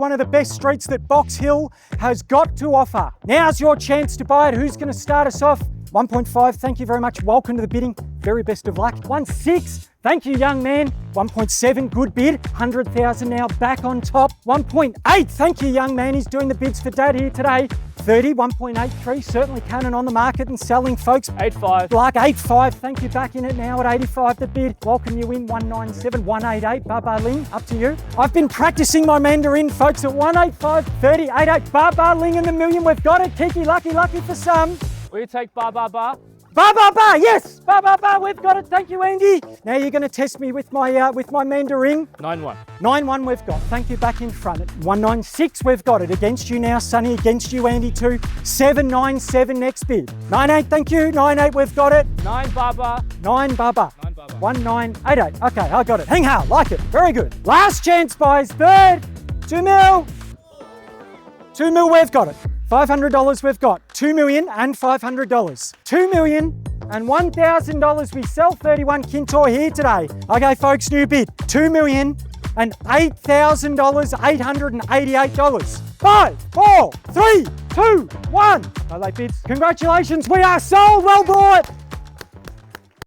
One of the best streets that Box Hill has got to offer. Now's your chance to buy it. Who's going to start us off? 1.5, thank you very much. Welcome to the bidding. Very best of luck. 1.6, thank you, young man. 1.7, good bid. 100,000 now back on top. 1.8, thank you, young man. He's doing the bids for Dad here today. 30, 1.83, certainly Cannon on the market and selling, folks. 8.5. Like 8.5, thank you, back in it now at 85 the bid. Welcome you in, 197, 188, Baba Ling, up to you. I've been practicing my Mandarin, folks, at 185, 30, 88, Baba Ling in the million, we've got it. Kiki, lucky for some. Will you take ba ba ba? Ba ba ba, yes, ba ba ba, we've got it. Thank you, Andy. Now you're going to test me with my Mandarin. 9.1. 9.1 we've got. Thank you, back in front. At 196 we've got it. Against you now, Sonny. Against you, Andy too. 797 next bid. 9.8, thank you. 9.8 we've got it. 9 baba. 9 baba. 9 baba. 1988. Okay, I got it. Hang hard, like it. Very good. Last chance, boys. Third. 2 mil. 2 mil, we've got it. $500 we've got. $2 million and $500. $2 million and $1,000. We sell 31 Kintore here today. Okay, folks, new bid. $2 million and $8,000, $888. 5, 4, 3, 2, 1. No late bids. Congratulations, we are sold. Well bought.